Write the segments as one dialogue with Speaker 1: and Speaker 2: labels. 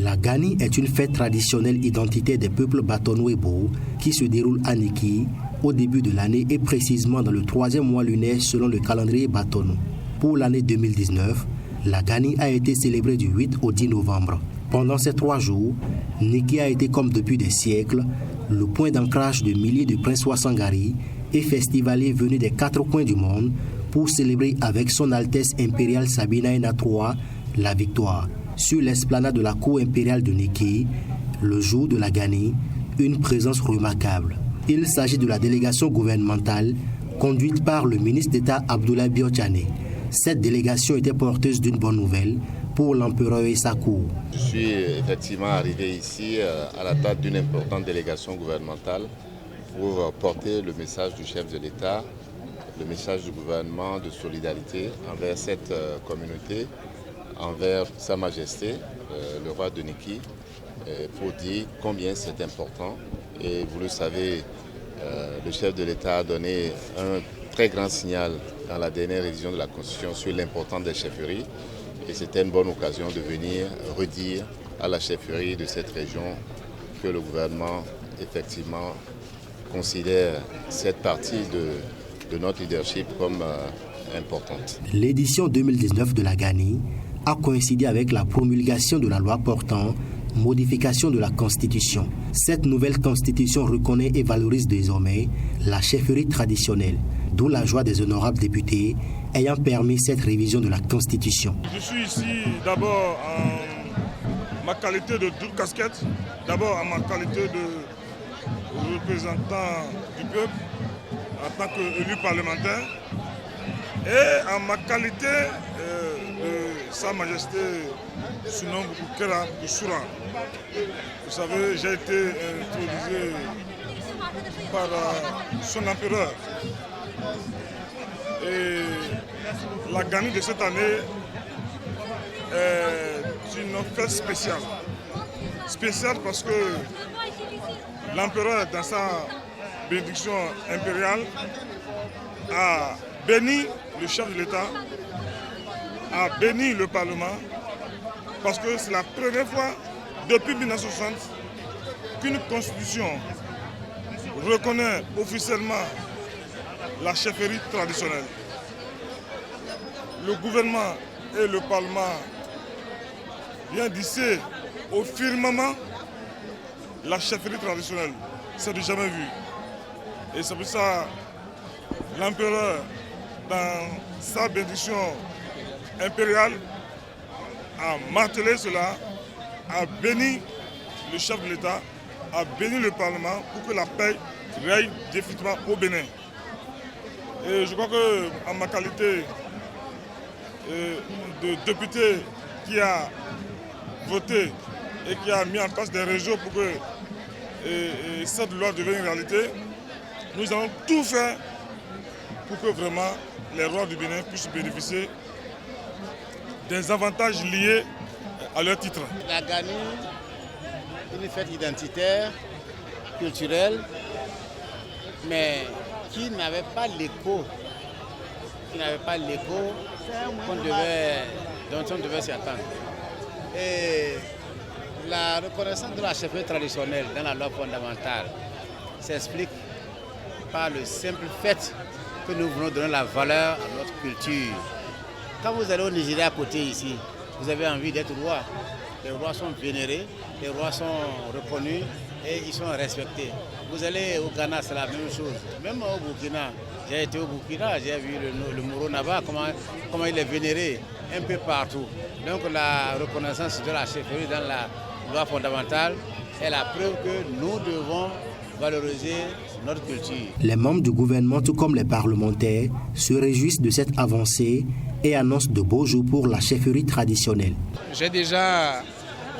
Speaker 1: La Gani est une fête traditionnelle identitaire des peuples Batono-Ebo qui se déroule à Niki au début de l'année et précisément dans le 3e mois lunaire selon le calendrier Batono. Pour l'année 2019, la Gani a été célébrée du 8 au 10 novembre. Pendant ces 3 jours, Niki a été comme depuis des siècles le point d'ancrage de milliers de princes Sangari et festivaliers venus des 4 coins du monde pour célébrer avec son Altesse impériale Sabina III la victoire. Sur l'esplanade de la cour impériale de Niki, le jour de la Gani, une présence remarquable. Il s'agit de la délégation gouvernementale conduite par le ministre d'État Abdoulaye Biotchane. Cette délégation était porteuse d'une bonne nouvelle pour l'empereur et sa cour.
Speaker 2: Je suis effectivement arrivé ici à la tête d'une importante délégation gouvernementale pour porter le message du chef de l'État, le message du gouvernement de solidarité envers cette communauté, envers Sa Majesté, le roi de Niki, pour dire combien c'est important. Et vous le savez, le chef de l'État a donné un très grand signal dans la dernière révision de la Constitution sur l'importance des chefferies. Et c'était une bonne occasion de venir redire à la chefferie de cette région que le gouvernement, effectivement, considère cette partie de notre leadership comme importante.
Speaker 1: L'édition 2019 de la Gani a coïncidé avec la promulgation de la loi portant modification de la Constitution. Cette nouvelle Constitution reconnaît et valorise désormais la chefferie traditionnelle, d'où la joie des honorables députés ayant permis cette révision de la Constitution.
Speaker 3: Je suis ici d'abord en ma qualité de double casquette, d'abord en ma qualité de représentant du peuple en tant qu'élu parlementaire et en ma qualité de Sa Majesté Sounom Boukera Bouchoura. Vous savez, j'ai été introduit par son empereur. Et la Gani de cette année est une fête spéciale. Spéciale parce que l'empereur, dans sa bénédiction impériale, a béni le chef de l'État, a béni le Parlement, parce que c'est la première fois depuis 1960 qu'une constitution reconnaît officiellement la chefferie traditionnelle. Le gouvernement et le Parlement viennent d'hisser au firmament la chefferie traditionnelle. C'est du jamais vu. Et c'est pour ça que l'empereur, dans sa bénédiction impériale, a martelé cela, a béni le chef de l'État, a béni le Parlement pour que la paix règne définitivement au Bénin. Et je crois qu'en ma qualité de député qui a voté et qui a mis en place des réseaux pour que cette loi devienne une réalité, nous allons tout faire pour que vraiment les rois du Bénin puissent bénéficier des avantages liés à leur titre.
Speaker 4: La Gani, une fête identitaire, culturelle, mais qui n'avait pas l'écho, dont on devait s'y attendre. Et la reconnaissance de la chefferie traditionnelle dans la loi fondamentale s'explique par le simple fait que nous voulons donner la valeur à notre culture. Quand vous allez au Nigeria à côté ici, vous avez envie d'être roi. Les rois sont vénérés, les rois sont reconnus et ils sont respectés. Vous allez au Ghana, c'est la même chose. Même au Burkina, j'ai été au Burkina, j'ai vu le Moro Naba, comment il est vénéré un peu partout. Donc la reconnaissance de la chefferie dans la loi fondamentale est la preuve que nous devons valoriser notre culture.
Speaker 1: Les membres du gouvernement, tout comme les parlementaires, se réjouissent de cette avancée et annoncent de beaux jours pour la chefferie traditionnelle.
Speaker 5: J'ai déjà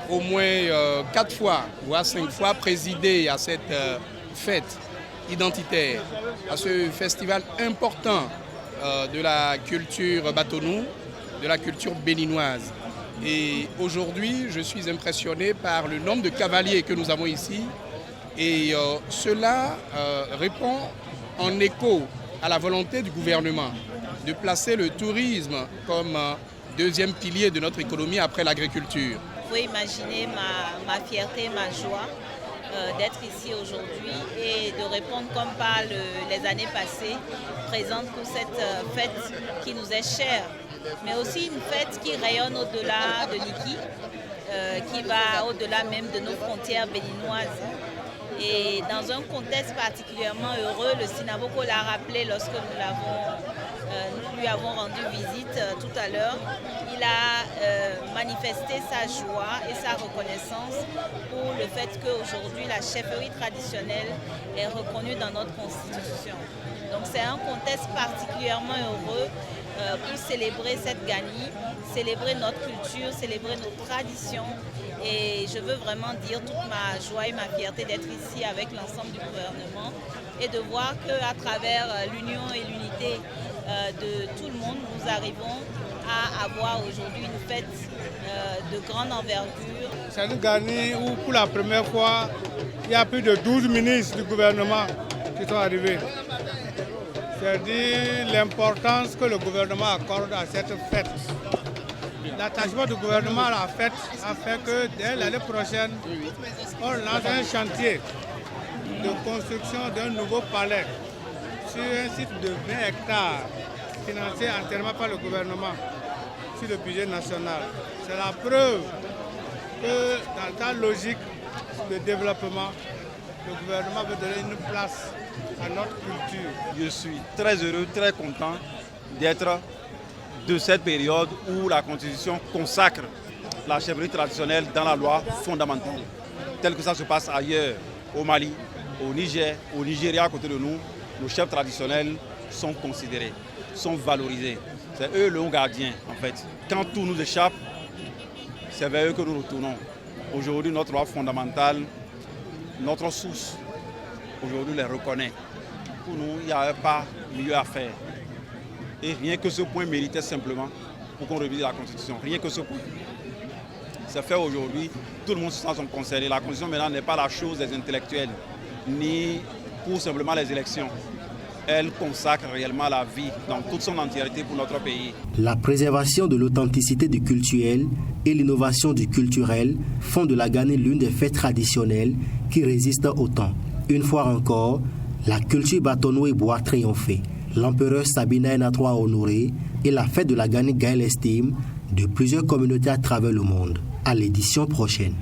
Speaker 5: au moins 4 fois, voire 5 fois présidé à cette fête identitaire, à ce festival important de la culture batonou, de la culture béninoise. Et aujourd'hui, je suis impressionné par le nombre de cavaliers que nous avons ici. Et cela répond en écho à la volonté du gouvernement de placer le tourisme comme deuxième pilier de notre économie après l'agriculture.
Speaker 6: pouvez imaginer ma fierté, ma joie d'être ici aujourd'hui et de répondre comme par les années passées, présente pour cette fête qui nous est chère, mais aussi une fête qui rayonne au-delà de Niki, qui va au-delà même de nos frontières béninoises. Et dans un contexte particulièrement heureux, le Sinaboko l'a rappelé lorsque nous lui avons rendu visite tout à l'heure. Il a manifesté sa joie et sa reconnaissance pour le fait qu'aujourd'hui la chefferie traditionnelle est reconnue dans notre constitution. Donc c'est un contexte particulièrement heureux pour célébrer cette Gani, célébrer notre culture, célébrer nos traditions. Et je veux vraiment dire toute ma joie et ma fierté d'être ici avec l'ensemble du gouvernement et de voir qu'à travers l'union et l'unité de tout le monde, nous arrivons à avoir aujourd'hui une fête de grande envergure.
Speaker 7: C'est une Gani où pour la première fois, il y a plus de 12 ministres du gouvernement qui sont arrivés. C'est-à-dire l'importance que le gouvernement accorde à cette fête. L'attachement du gouvernement à la fête a fait que dès l'année prochaine, on lance un chantier de construction d'un nouveau palais sur un site de 20 hectares financé entièrement par le gouvernement sur le budget national. C'est la preuve que dans ta logique de développement, le gouvernement veut donner une place à notre culture.
Speaker 8: Je suis très heureux, très content d'être de cette période où la Constitution consacre la chefferie traditionnelle dans la loi fondamentale, tel que ça se passe ailleurs, au Mali, au Niger, au Nigeria à côté de nous. Nos chefs traditionnels sont considérés, sont valorisés. C'est eux le gardien en fait. Quand tout nous échappe, c'est vers eux que nous retournons. Aujourd'hui, notre loi fondamentale, notre source, aujourd'hui les reconnaît. Pour nous, il n'y a pas mieux à faire. Et rien que ce point méritait simplement pour qu'on révise la Constitution. Rien que ce point. C'est fait aujourd'hui, tout le monde se sent concerné. La Constitution maintenant n'est pas la chose des intellectuels, ni pour simplement les élections. Elle consacre réellement la vie dans toute son entièreté pour notre pays.
Speaker 1: La préservation de l'authenticité du cultuel et l'innovation du culturel font de la Gani l'une des fêtes traditionnelles qui résistent au temps. Une fois encore, la culture Batono-Ebo a triomphé. L'empereur Sabina Enatro a honoré et la fête de la Gani gagne l'estime de plusieurs communautés à travers le monde. À l'édition prochaine.